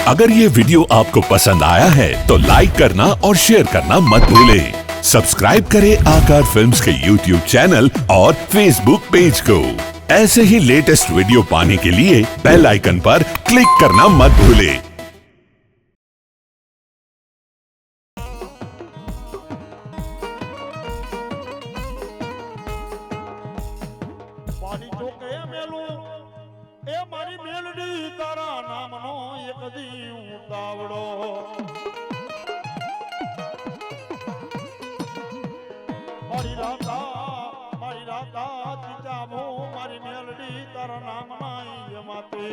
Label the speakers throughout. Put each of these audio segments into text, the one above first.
Speaker 1: अगर ये वीडियो आपको पसंद आया है तो लाइक करना और शेयर करना मत भूलें। सब्सक्राइब करें आकार फिल्म्स के YouTube चैनल और Facebook पेज को। ऐसे ही लेटेस्ट वीडियो पाने के लिए बेल आइकन पर क्लिक करना मत भूलें।
Speaker 2: મારી મેલડી તારા નામનો એક દી ઉતાવડો મારી રાતા ચિતામો મારી મેલડી તારા નામના માતે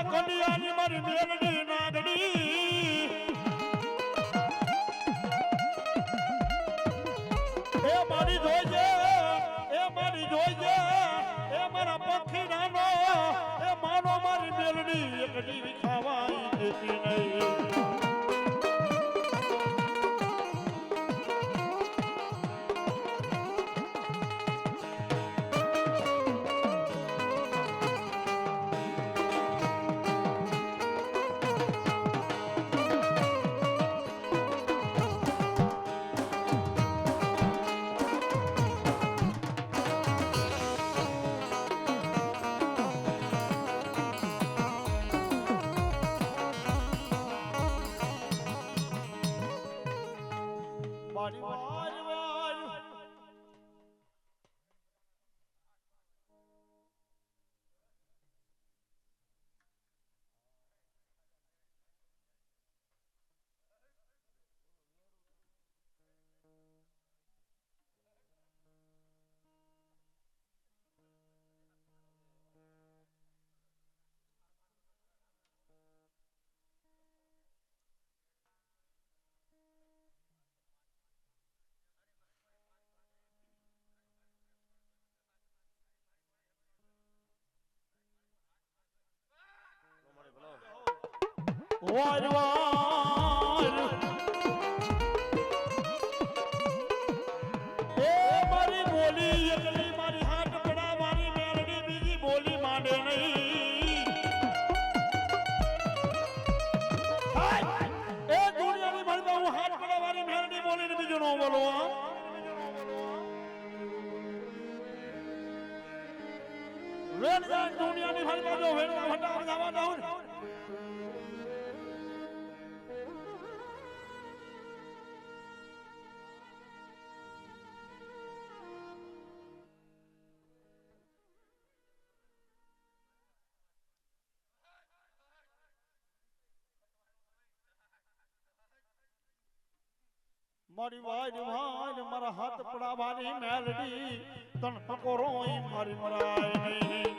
Speaker 2: કડિયાની મારી મેલડી નાગડી એ મારી જોઈજે એ મારા પંખી નાનો એ માનો મારી મેલડી એકડી વિખાવાઈ દેતી નહીં વાર એ મારી બોલી એકલી મારી હાથ પડા મારી મેલડી બીજી બોલી માંડે નહીં એ દુનિયાની ભરતા હું હાથ પડા મારી મેલડી બોલીને બીજું ન બોલો દુનિયાની ભરતા જો વેણવા ફટા જવા દઉં મારી વાજ મારા હાથ પડાવાની મેલડી તન પકોરો મારી મરાય નહીં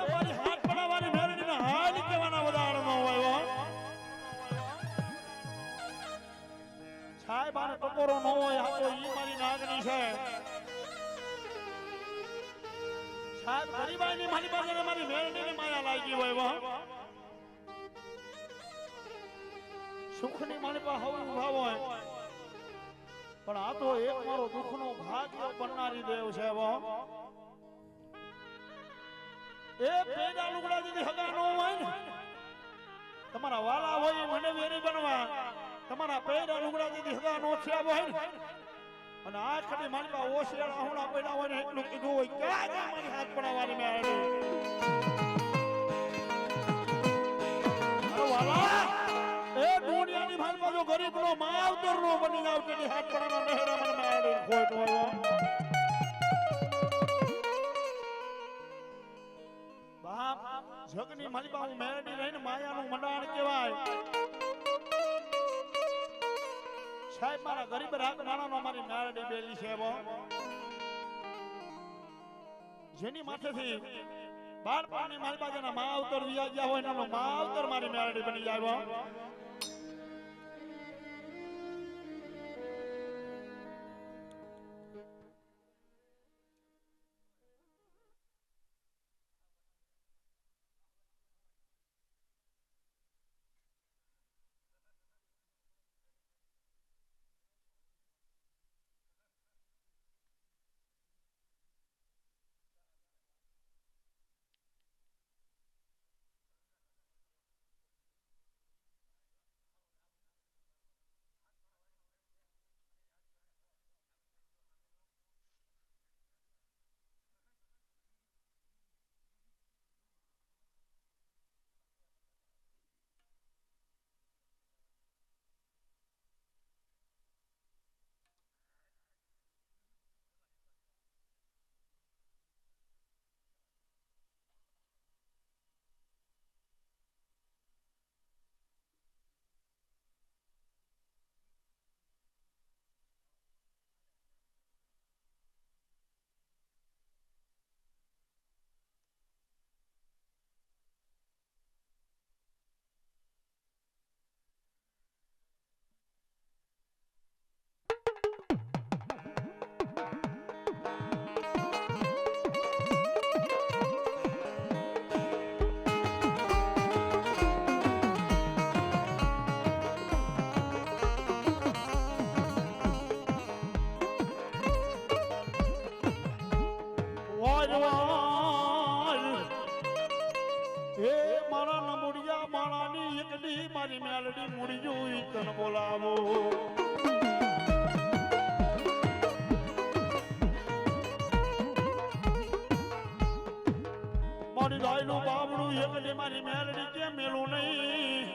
Speaker 2: મારી હાથ પડાવાની મેલડી ના હાલ કેવાના વધાર ન હોય સાહેબ આને પકોરો ન હોય આ તો ઈ મારી નાગની છે સાહેબ ગરીબાઈની મારી પાસે મારી મેલડીની માયા લાગી હોય વાહ સુખની મારી પાસે હવું ભાવ હોય પણ આ તો એક મારો દુઃખનો ભાગ્ય બનનારી દેવ છે વાહ એ પેડા લુગડા જેથી હગા ન હોય ને તમારા વાલા હોય મને વેરી બનવા તમારા પેડા લુગડા જેથી હગા નો થયા હોય ને અને આ ખડી માલકા ઓશિયાળા આહુડા પડ્યા હોય ને એટલું કીધું હોય ક્યાં મારી હાથ પડાવવાની મેળવી વાલા એ દુનિયાની માલકા જો ગરીબનો માવતરનો બની જાવ તેની હાથ પડાવવા નહેરા મને મેળવી ખોટ હોય બાપ જગની માલકા હું મેળવી રહીને માયાનું મંડાણ કહેવાય સાહેબ મારા ગરીબ રાગ માણાનો મારી મેલડી બેલી છે જેની માથેથી બાળપણની મારી બાજુના માવતર વિયા ગયા હોય એનો માવતર મારી મેલડી બની જાય એક મારી મેલડી કે મેલું નહીં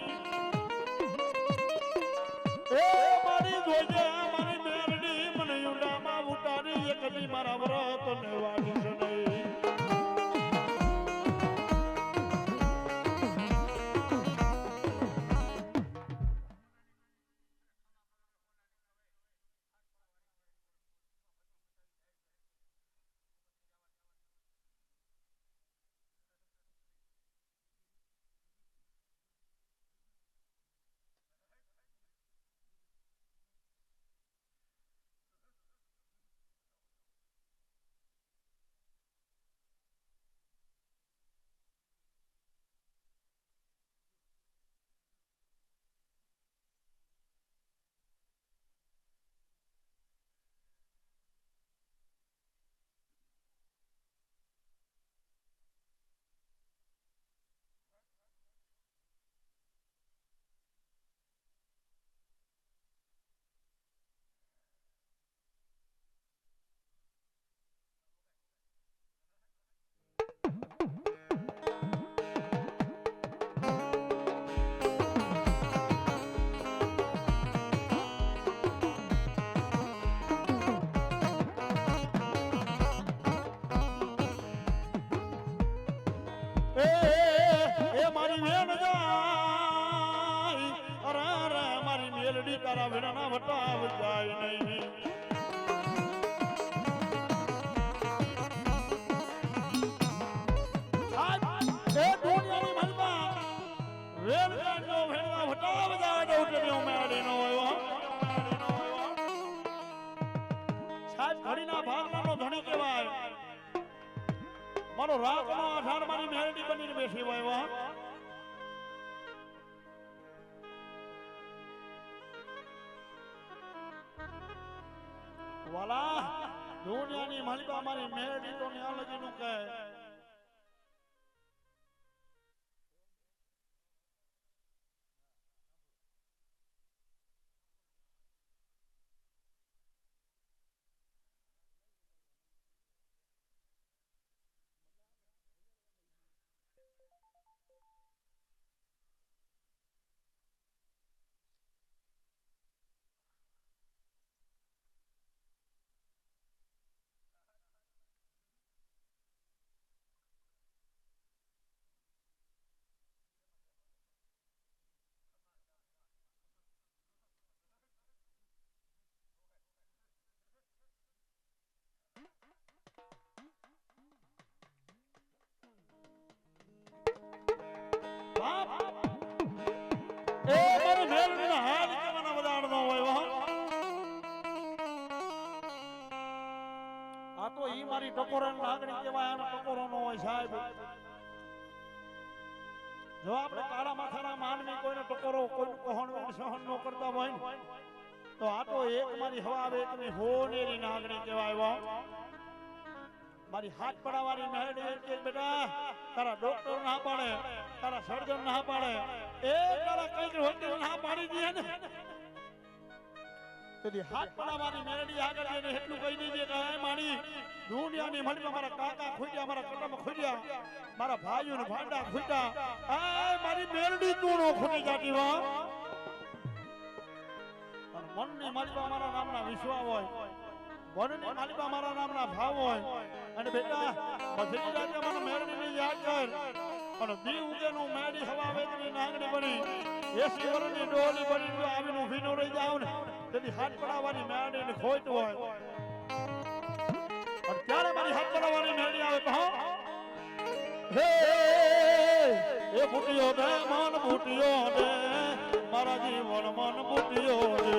Speaker 2: એ મારી જોજે મારી મેલડી મને યુડામાં ઉતારી એક દી મારા વ્રત ને વાળી છે નહીં તારા વિના વટાવ જાય નહીં એ દુનિયાની મનમાં વેલ ગાડનો ભેળવા વટાવ જાય તો ઉઠ્યો મેડી નો સાહેબ ઘડીના ભાગનો ધણી કહેવાય મારો રાતનો આધાર મારી મેલડી બનીને બેસી હોય વાલા દુનિયાની માલિકા મારી મેલડી તો ન્યા લગીનું કહે મારી ટકોરા નાગણી કહેવાય આનો ટકોરો નો હોય સાહેબ જો આપણે કાળા માથાના માનવી કોઈનો ટકોરો કોઈનું કહણ સહન ન કરતા હોય તો આ તો એક મારી હવા આવે એકની હોનેરી નાગણી કહેવાય મારી હાથ પડાવવાની મેળડી કે બેટા તારા ડોક્ટર ના પાડે તારા સર્જન ના પાડે એ તારા કઈક હોટેલ ના પાડી દે ને તેથી હાથ પડાવવાની મેળડી આગળ જઈને એટલું કહી દીજે કે હે મારી દુનિયાની મળી મારા કાકા ખોડ્યા મારા કટમ ખોડ્યા મારા ભાઈઓને ભાંડા ખોડ્યા આ મારી મેળડી તું નો ખોટી જાતી વા અને મનની માલિકા મારા નામના વિશ્વાસ હોય મનની માલિકા મારા નામના ભાવ હોય અને બેટા બધી રાતે મને મેળડીને યાદ કર અને દી ઉગેનું મેળી હવા વેદની નાંગણી બની 80 વર્ષની ડોલી બની જો આવીને ઊભી ન રહી જાવ ને તેથી હાથ પડાવવાની મેળડીને ખોટ હોય અને ત્યારે મારી હાથ પડાવવાની મેળી આવે તો હે એ બુટિયો દે મન બુટિયો દે મારા જીવન મન બુટિયો દે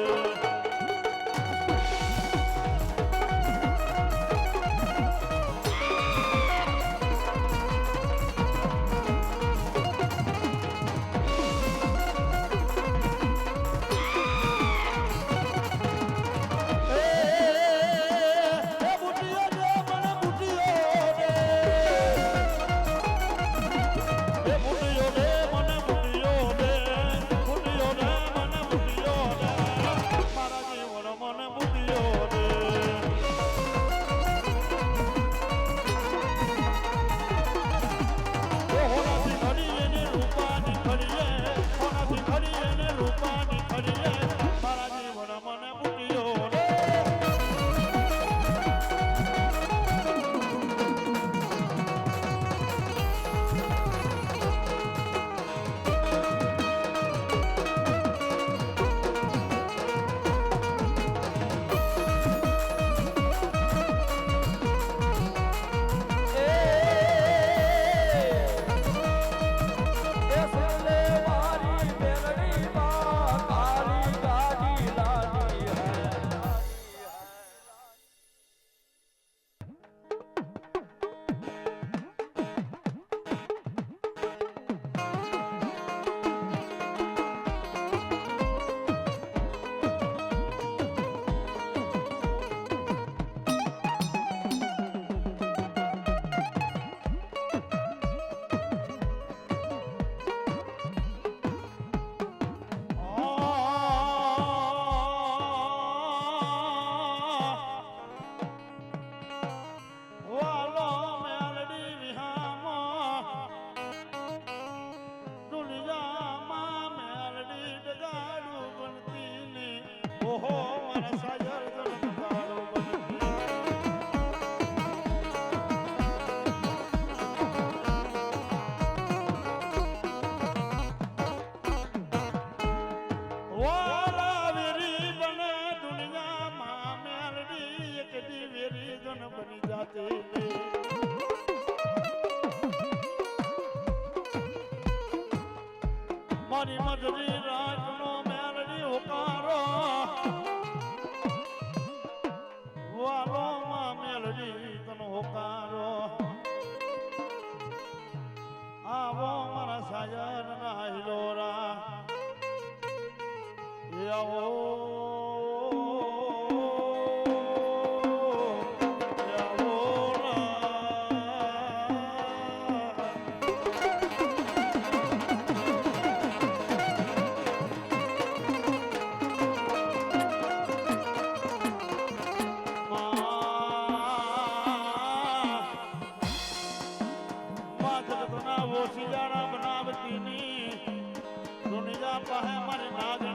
Speaker 2: જન બની જાતી મારી મજરી રાજનો મેલડી હોકારો વાલો માં મેલડી તનો હોકારો આવો મારા સાજન ના હિલોરા આવો ઓશિયાળા બનાવતી ની દુનિયા પાસે મારે નાગ